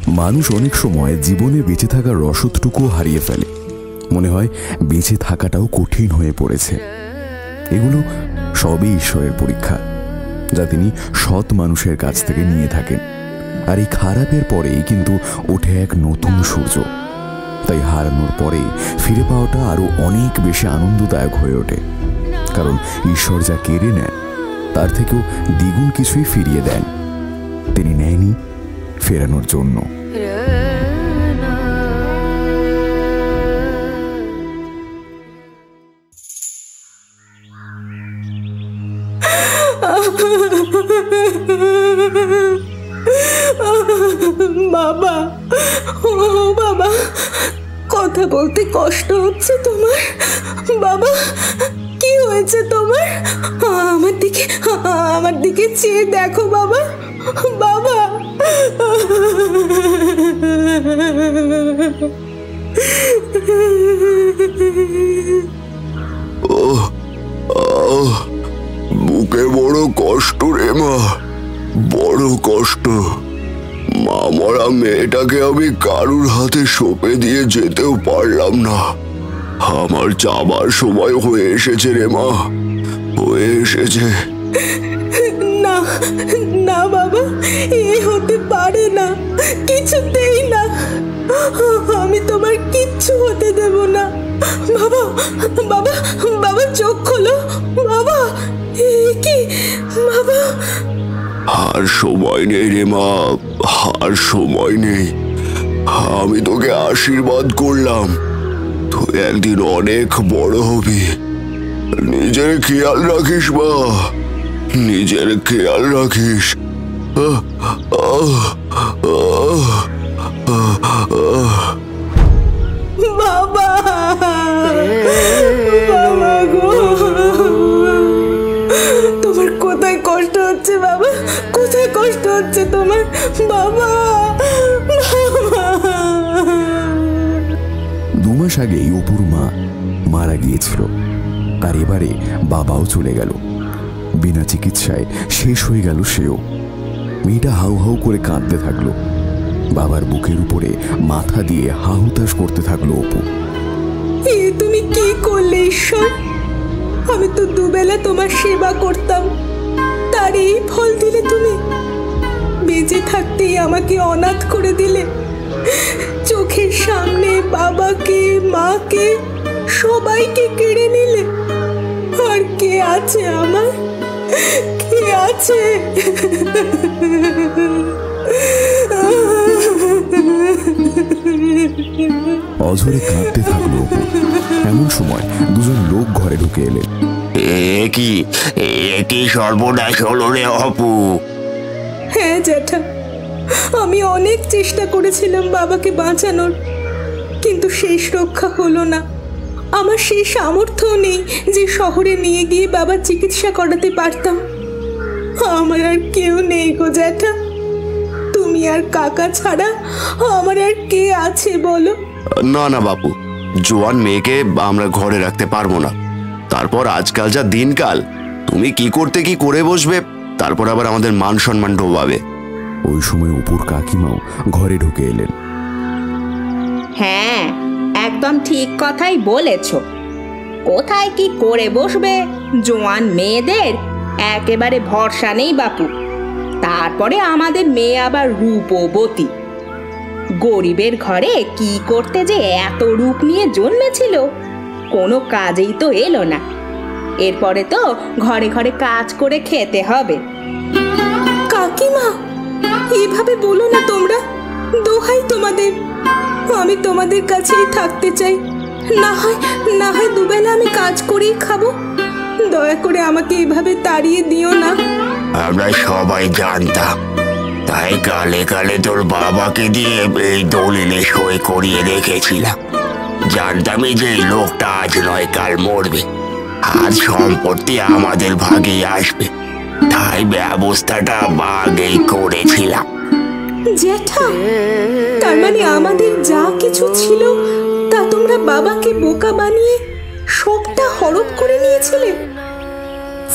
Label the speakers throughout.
Speaker 1: মানুষ অনেক সময় জীবনে বেঁচে থাকার রসদটুকুও হারিয়ে ফেলে, মনে হয় বেঁচে থাকাটাও কঠিন হয়ে পড়েছে। এগুলো সবই ঈশ্বরের পরীক্ষা, যা তিনি সৎ মানুষের কাছ থেকে নিয়ে থাকেন। আর এই খারাপের পরেই কিন্তু ওঠে এক নতুন সূর্য। তাই হারানোর পরে ফিরে পাওয়াটা আরো অনেক বেশি আনন্দদায়ক হয়ে ওঠে, কারণ ঈশ্বর যা কেড়ে নেন তার থেকেও দ্বিগুণ কিছুই ফিরিয়ে দেন। তিনি নেয়নি ফেরানোর জন্য।
Speaker 2: বাবা, ও বাবা, কথা বলতে কষ্ট হচ্ছে তোমার? বাবা, কি হয়েছে তোমার? আমার দিকে চেয়ে দেখো বাবা। বাবা,
Speaker 3: বুকে বড় কষ্ট রে মা, বড় কষ্ট। মা মরা মেয়েটাকে আমি কারুর হাতে সঁপে দিয়ে যেতেও পারলাম না। আমার যাবার সময় হয়ে এসেছে রে মা, হয়ে এসেছে।
Speaker 2: না না বাবা, এ হতে পারে না, কিছুতেই না। আমি তোমার কিচ্ছু হতে দেব না। বাবা, বাবা, বাবা, চোখ খোলো বাবা। কি বাবা?
Speaker 3: আর সময় নেই রে মা, আর সময় নেই। আমি তোকে আশীর্বাদ করলাম, তুই একদিন অনেক বড় হবি। নিজের খেয়াল রাখিস মা, নিজের খেয়াল রাখিস।
Speaker 2: বাবা, বাবা গো, তোমার কোথায় কষ্ট হচ্ছে বাবা? কোথায় কষ্ট হচ্ছে তোমার বাবা?
Speaker 1: 2 মাস আগেই অপুর মা মারা গিয়েছিল, আর এবারে বাবাও চলে গেল। বিনা চিকিৎসায় শেষ হয়ে গেল সেও। মেয়েটা হাউ হাউ করে কাঁদতে থাকলো। বাবার বুকের উপরে মাথা দিয়ে হাহুতাশ করতে থাকলো অপু।
Speaker 2: তুমি কি করলে ঈশ্বর? আমি তো দুবেলা তোমার সেবা করতাম, তার এই ফল দিলে তুমি? বেঁচে থাকতেই আমাকে অনাথ করে দিলে। চোখের সামনে বাবাকে, মাকে, সবাইকে কেড়ে নিলে। আর কে আছে আমার? কে আছে?
Speaker 1: অঝরে কাঁদতে থাকলো অপু। এমন সময় 2জন লোক ঘরে ঢুকে এলেন।
Speaker 3: কি সর্বনাশ হলো রে অপু?
Speaker 2: হ্যাঁ জ্যাঠা, আমি অনেক চেষ্টা করেছিলাম বাবাকে বাঁচানোর, কিন্তু শেষ রক্ষা হলো না। আমার সেই সামর্থ্য নেই যে শহরে নিয়ে গিয়ে বাবার চিকিৎসা করাতে পারতাম। আমার আর কেউ নেই গো জ্যাঠা, তুমি আর কাকা ছাড়া আমার আর কে আছে বলো?
Speaker 3: না না বাপু, জোয়ান মেয়েকে আমরা ঘরে রাখতে পারবো না। তারপর আজকাল যা দিনকাল, তুমি কি করতে কি করে বসবে, তারপর আবার আমাদের মান সম্মান ডোবাবে।
Speaker 1: ওই সময় অপুর কাকিমাও ঘরে ঢুকে এলেন।
Speaker 4: হ্যাঁ, একদম ঠিক কথাই বলেছ। কোথায় কি করে বসবে, জোয়ান মেয়েদের একেবারে ভরসা নেই বাপু। তারপরে আমাদের মেয়ে আবার রূপবতী। গরিবের ঘরে কি করতে যে এত রূপ নিয়ে জন্মেছিল, কোনো কাজেই তো এলো না। এরপরে তো ঘরে ঘরে কাজ করে খেতে হবে।
Speaker 2: কাকিমা, এভাবে বলো না তোমরা, দোহাই তোমাদের। আমি তোমাদের কাছেই থাকতে চাই। না হয় দুবেলা আমি কাজ করেই খাবো। দয়া করে আমাকে এভাবে তাড়িয়ে দিও না।
Speaker 3: আমরা সবাই জানতাম, তাই কালে কালে তোর বাবাকে দিয়ে এই দলিলে সই করিয়ে রেখেছিলাম। জানতামই যে এই লোকটা আজ নয় কাল মরবে, আজ সম্পত্তি আমাদের ভাগেই আসবে, তাই ব্যবস্থাটা আগেই করেছিলাম।
Speaker 2: জ্যাঠা, তার মানে আমাদের যা কিছু ছিল তা তোমরা বাবাকে বোকা বানিয়ে সবটা হড়প করে নিয়েছিলে?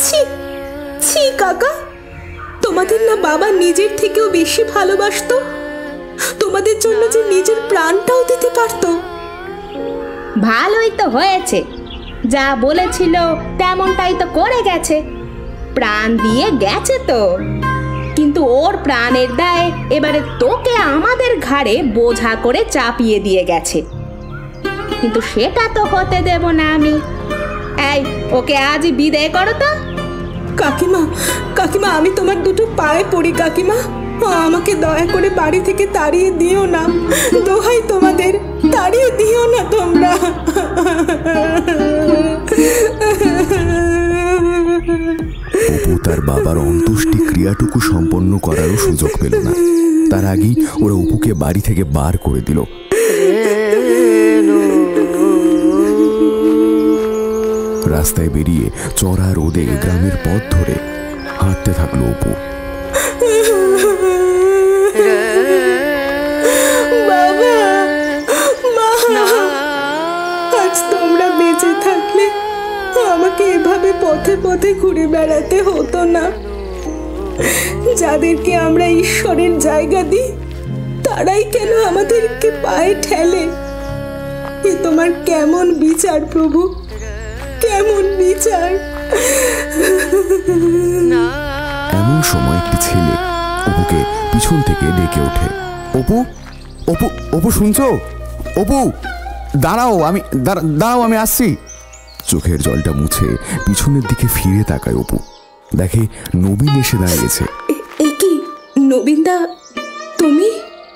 Speaker 2: ছি ছি কাকা, তোমাদের না বাবা নিজের থেকেও বেশি ভালোবাসতো? তোমাদের জন্য যে নিজের প্রাণটাও দিতে পারতো।
Speaker 4: ভালোই তো হয়েছে, যা বলেছিল তেমনটাই তো করে গেছে, প্রাণ দিয়ে গেছে তো। কিন্তু ওর প্রাণের দায় এবারে তোকে আমাদের ঘাড়ে বোঝা করে চাপিয়ে দিয়ে গেছে, কিন্তু সেটা তো হতে দেব না আমি। এই, ওকে আজই বিদায় করো তো।
Speaker 2: কাকিমা, কাকিমা, আমি তোমার দুটো পায়ে পড়ি কাকিমা, আমাকে দয়া করে বাড়ি থেকে তাড়িয়ে দিও না, দোহাই তোমাদের, তাড়িয়ে দিও না তোমরা।
Speaker 1: অপু তার বাবার অন্ত্যেষ্টি ক্রিয়াটুকু সম্পন্ন করারও সুযোগ পেল না। তার আগেই ওরা অপুকে বাড়ি থেকে বার করে দিল। রাস্তায় বেরিয়ে চড়া রোদে গ্রামের পথ ধরে হাঁটতে থাকলো অপু।
Speaker 2: বাবা, মা, আজ তোমরা বেঁচে থাকলে আমাকে এভাবে পথে পথে ঘুরে বেড়াতে হতো না। যাদেরকে আমরা ঈশ্বরের জায়গা দিই তারাই কেন আমাদেরকে পায়ে ঠেলে? এ তোমার কেমন বিচার প্রভু, কেমন বিচার?
Speaker 1: এমন সময় একটি ছেলে অপুকে পিছন থেকে ডেকে ওঠে। অপু, অপু, অপু শুনছো? অপু, দাঁড়াও, দাঁড়াও, আমি আসছি। চোখের জলটা মুছে পিছনের দিকে ফিরে তাকায় অপু, দেখে নবীন এসে দাঁড়িয়েছে।
Speaker 2: এ কি নবীনদা, তুমি?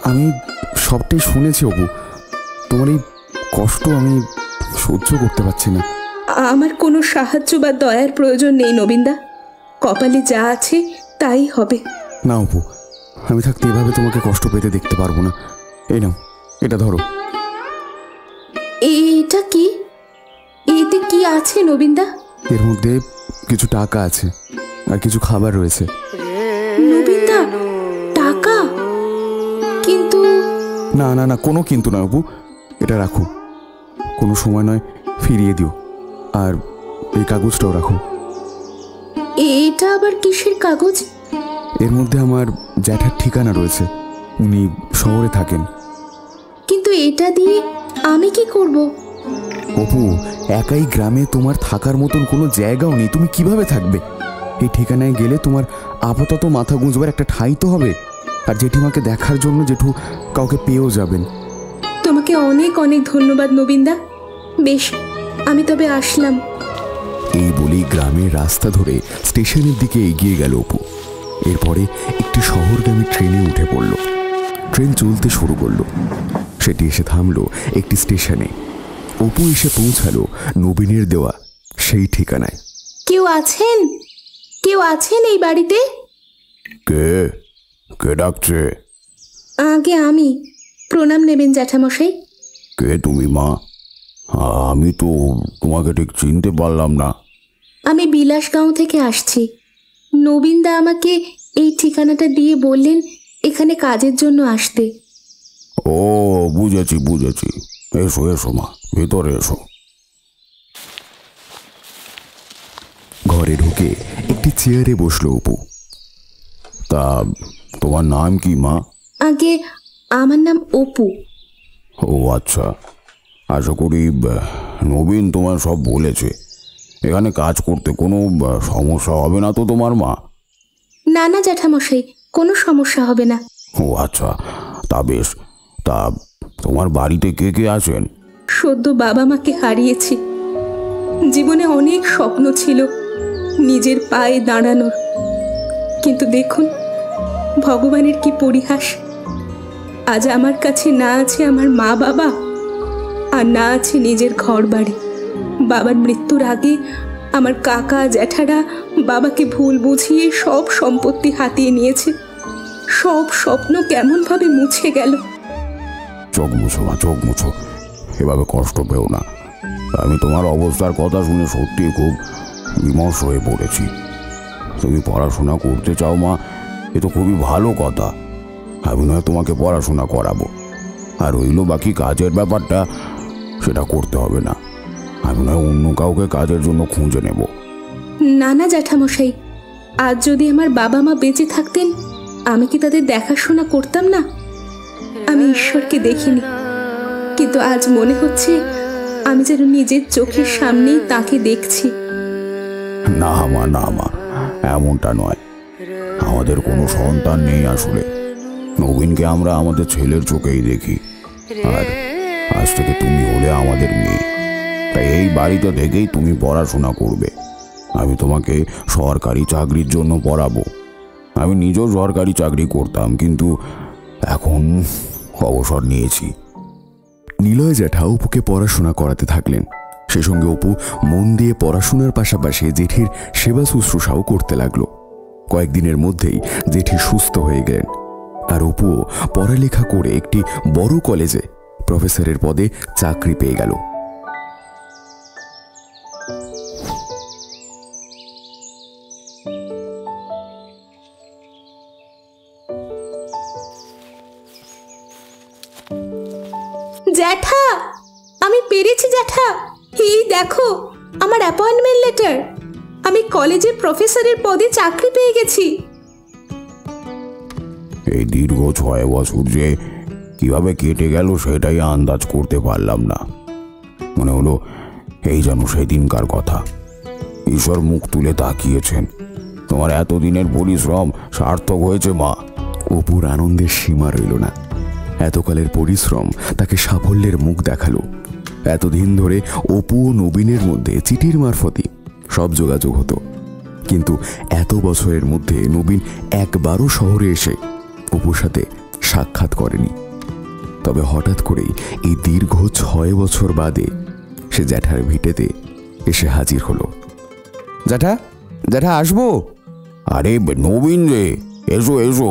Speaker 1: আমি সবটাই শুনেছি অপু, তোমার এই কষ্ট আমি সহ্য করতে পারছি না।
Speaker 2: আমার কোনো সাহায্য বা দয়ার প্রয়োজন নেই নবীনদা, কপালে যা আছে তাই হবে।
Speaker 1: না অপু, আমি থাকতে এভাবে তোমাকে কষ্ট পেতে দেখতে পারবো না। এই নাও, এটা ধরো।
Speaker 2: এটা কি? এতে কি আছে নবীনদা?
Speaker 1: এর মধ্যে কিছু টাকা আছে আর কিছু খাবার রয়েছে।
Speaker 2: নবীনদা, টাকা? কিন্তু
Speaker 1: না না না, কোনো কিন্তু নয় অপু, এটা রাখো, কোনো সময় নয় ফিরিয়ে দিও। আর এই কাগজটাও রাখো।
Speaker 2: এটা আবার কিসের কাগজ?
Speaker 1: এর মধ্যে আমার জ্যাঠার ঠিকানা রয়েছে, উনি শহরে থাকেন।
Speaker 2: কিন্তু এটা দিয়ে আমি কি করব?
Speaker 1: অপু, একাই গ্রামে তোমার থাকার মতন কোনো জায়গাও নেই, তুমি কিভাবে থাকবে? এই ঠিকানায় গেলে তোমার আপাতত মাথা গুঁজবার একটা ঠাঁই তো হবে, আর জেঠিমাকে দেখার জন্য জেঠু কাউকে পেয়েও যাবেন।
Speaker 2: তোমাকে অনেক অনেক ধন্যবাদ নবীনদা, বেশ, আমি তবে আসলাম।
Speaker 1: এই বলেই গ্রামের রাস্তা ধরে স্টেশনের দিকে এগিয়ে গেল অপু। এরপরে একটি শহরগামী ট্রেনে উঠে পড়ল। ট্রেন চলতে শুরু করলো। সেটি এসে থামলো একটি স্টেশনে। অপু এসে পৌঁছালো নবীনের দেওয়া সেই ঠিকানায়।
Speaker 2: কেউ আছেন? কেউ আছেন এই বাড়িতে?
Speaker 1: কে কে ডাকছে?
Speaker 2: আগে আমি। প্রণাম নেবেন জ্যাঠামশাই।
Speaker 1: কে তুমি মা? আমি তো তোমাকে ঠিক চিনতে পারলাম না।
Speaker 2: আমি বিলাসগাঁও থেকে আসছি। নবীনদা আমাকে এই ঠিকানাটা দিয়ে বললেন এখানে কাজের জন্য আসতে।
Speaker 1: ও, বুঝেছি বুঝেছি, এসো এসো মা, ভেতরে এসো। ঘরে ঢুকে একটি চেয়ারে বসলো অপু। তা তোমার নাম কি মা?
Speaker 2: আগে আমার নাম অপু।
Speaker 1: ও আচ্ছা, আশা করি নবীন তোমার সব বলেছে। এখানে কাজ করতে কোনো সমস্যা হবে না তো তোমার মা?
Speaker 2: না না জ্যাঠামশাই, কোনো সমস্যা হবে না।
Speaker 1: ও আচ্ছা, তা বেশ। তা তোমার বাড়িতে কে কে আছেন?
Speaker 2: সদ্য বাবা মাকে হারিয়েছি। জীবনে অনেক স্বপ্ন ছিল নিজের পায়ে দাঁড়ানোর, কিন্তু দেখুন ভগবানের কি পরিহাস। আজ আমার কাছে না আছে আমার মা বাবা, আর না আছে নিজের ঘর বাড়ি। বাবার মৃত্যুর আগে আমার কাকা জ্যাঠারা বাবাকে ভুল বুঝিয়ে সব সম্পত্তি হাতিয়ে নিয়েছে। সব স্বপ্ন কেমনভাবে মুছে গেল।
Speaker 1: চোখ মুছো মা, চোখ মুছো, এভাবে কষ্ট পেও না। আমি তোমার অবস্থার কথা শুনে সত্যি খুব বিমর্ষ হয়ে পড়েছি। তুমি পড়াশোনা করতে চাও মা, এ তো খুবই ভালো কথা। আমি নয় তোমাকে পড়াশোনা করাবো, আর রইল বাকি কাজের ব্যাপারটা, সেটা করতে হবে না। আমি নয় অন্য কাউকে কাজের জন্য খুঁজে নেব।
Speaker 2: না না জ্যাঠামশাই, আজ যদি আমার বাবা মা বেঁচে থাকতেন আমি কি তাদের দেখাশোনা করতাম না? আমি ঈশ্বরকে দেখিনি, কিন্তু আজ মনে হচ্ছে আমি যেন নিজের চোখের সামনেই তাকে দেখছি।
Speaker 1: না মা, না মা, এমনটা নয়। আমাদের কোনো সন্তান নেই আসলে। নবীনকে আমরা আমাদের ছেলের চোখেই দেখি, আর আজ থেকে তুমি হলে আমাদের মেয়ে। তাই এই বাড়িতে থেকেই তুমি পড়াশোনা করবে। আমি তোমাকে সরকারি চাকরির জন্য পড়াবো। আমি নিজেও সরকারি চাকরি করতাম, কিন্তু এখন অবসর নিয়েছি। নিলয় জ্যাঠা অপুকে পড়াশোনা করাতে থাকলেন। সে সঙ্গে অপু মন দিয়ে পড়াশোনার পাশাপাশি জেঠির সেবা শুশ্রূষাও করতে লাগলো। কয়েকদিনের মধ্যেই জেঠি সুস্থ হয়ে গেলেন, আর অপুও পড়ালেখা করে একটি বড় কলেজে প্রফেসরের পদে চাকরি পেয়ে গেল।
Speaker 2: জ্যাঠা, আমি পেরেছি জ্যাঠা। এই দেখো আমার অ্যাপয়েন্টমেন্ট লেটার। আমি কলেজে প্রফেসরের পদে চাকরি পেয়ে গেছি।
Speaker 1: এই দীর্ঘ 6 বছর যে কিভাবে কেটে গেল সেটাই আন্দাজ করতে পারলাম না। মনে হলো এই যেন সেদিনকার কথা। ঈশ্বর মুখ তুলে তাকিয়েছেন। তোমার এতদিনের পরিশ্রম সার্থক হয়েছে মা। অপুর আনন্দের সীমা রইল না। এতকালের পরিশ্রম তাকে সাফল্যের মুখ দেখালো। এতদিন ধরে অপু ও নবীনের মধ্যে চিঠির মারফতই সব যোগাযোগ হতো, কিন্তু এত বছরের মধ্যে নবীন একবারও শহরে এসে অপুর সাথে সাক্ষাৎ করেনি। তবে হঠাৎ করেই এই দীর্ঘ 6 বছর বাদে সে জ্যাঠার ভিটেতে এসে হাজির হলো। জ্যাঠা, জ্যাঠা আসবো? আরে নবীন রে, এসো এসো।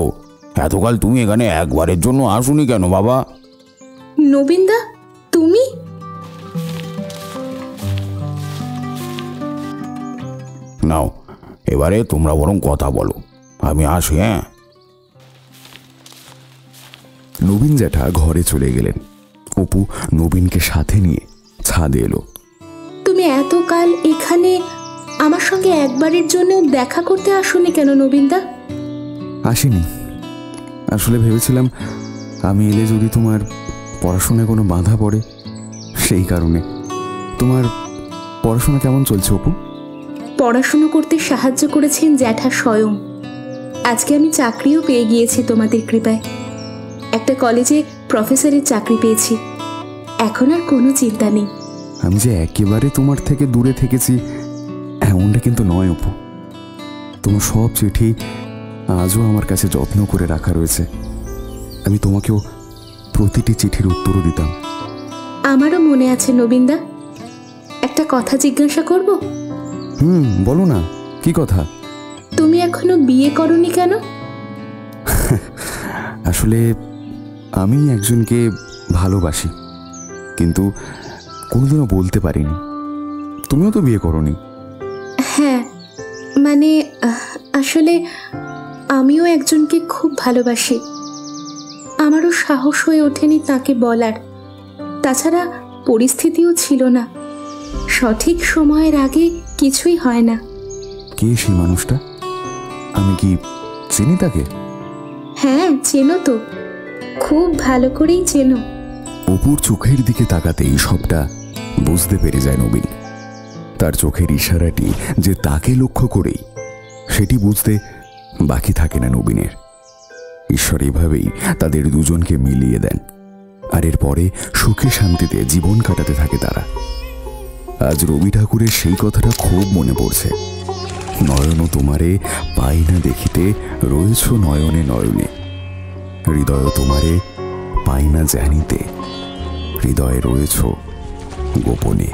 Speaker 1: এতকাল তুমি এখানে একবারের জন্য আসুনি কেন বাবা?
Speaker 2: নবীনদা, তুমি?
Speaker 1: নাও, এবারে তোমরা বরং কথা বলো, আমি আসি। হ্যাঁ। নবীন জ্যাঠা ঘরে চলে গেলেন। অপু নবীনকে সাথে নিয়ে ছাদে এলো।
Speaker 2: তুমি এতকাল এখানে আমার সঙ্গে একবারের জন্য দেখা করতে আসোনি কেন নবীনদা?
Speaker 1: আসিনি, আসলে ভেবেছিলাম আমি এলে যদি তোমার পড়াশোনায় কোনো বাধা পড়ে, সেই কারণে। তোমার পড়াশোনা কেমন চলছে অপু?
Speaker 2: পড়াশুনো করতে সাহায্য করেছেন জ্যাঠা স্বয়ং। আজকে আমি চাকরিও পেয়ে গিয়েছি তোমাদের কৃপায়। একটা কলেজে প্রফেসরের চাকরি পেয়েছি। এখন আর কোনো চিন্তা নেই।
Speaker 1: আমি যে একেবারে তোমার থেকে দূরে থেকেছি এমনটা কিন্তু নয় অপু। তোমার সব চিঠি আজও আমার কাছে যত্ন করে রাখা রয়েছে। আমি তোমাকেও প্রতিটি চিঠির উত্তরও দিতাম।
Speaker 2: আমারও মনে আছে নবীনদা। একটা কথা জিজ্ঞাসা করব?
Speaker 1: বলো না, কি কথা?
Speaker 2: তুমি এখনো বিয়ে করনি কেন?
Speaker 1: আসলে আমি একজনকে ভালোবাসি, কিন্তু কোনোদিনও বলতে পারিনি। তুমিও তো বিয়ে করোনি।
Speaker 2: হ্যাঁ, মানে আসলে আমিও একজনকে খুব ভালোবাসি। আমারও সাহস হয়ে ওঠেনি তাকে বলার। তাছাড়া পরিস্থিতিও ছিল না। সঠিক সময়ের আগে কিছুই হয় না।
Speaker 1: কে সেই মানুষটা? আমি কি চিনি তাকে?
Speaker 2: হ্যাঁ, চেনো তো, খুব ভালো করেই চেনো।
Speaker 1: অপুর চোখের দিকে তাকাতেই সবটা বুঝতে পেরে যায় নবীন। তার চোখের ইশারাটি যে তাকে লক্ষ্য করেই, সেটি বুঝতে বাকি থাকে না নবীনের। ঈশ্বর এভাবেই তাদের দুজনকে মিলিয়ে দেন, আর এরপরে সুখে শান্তিতে জীবন কাটাতে থাকে তারা। আজ রবি ঠাকুরের সেই কথাটা খুব মনে পড়ছে। নয়ন তোমারে পাই না দেখিতে, রয়েছ নয়নে নয়নে। হৃদয় তোমারে পাই না জানিতে, হৃদয়ে রয়েছ গোপনে।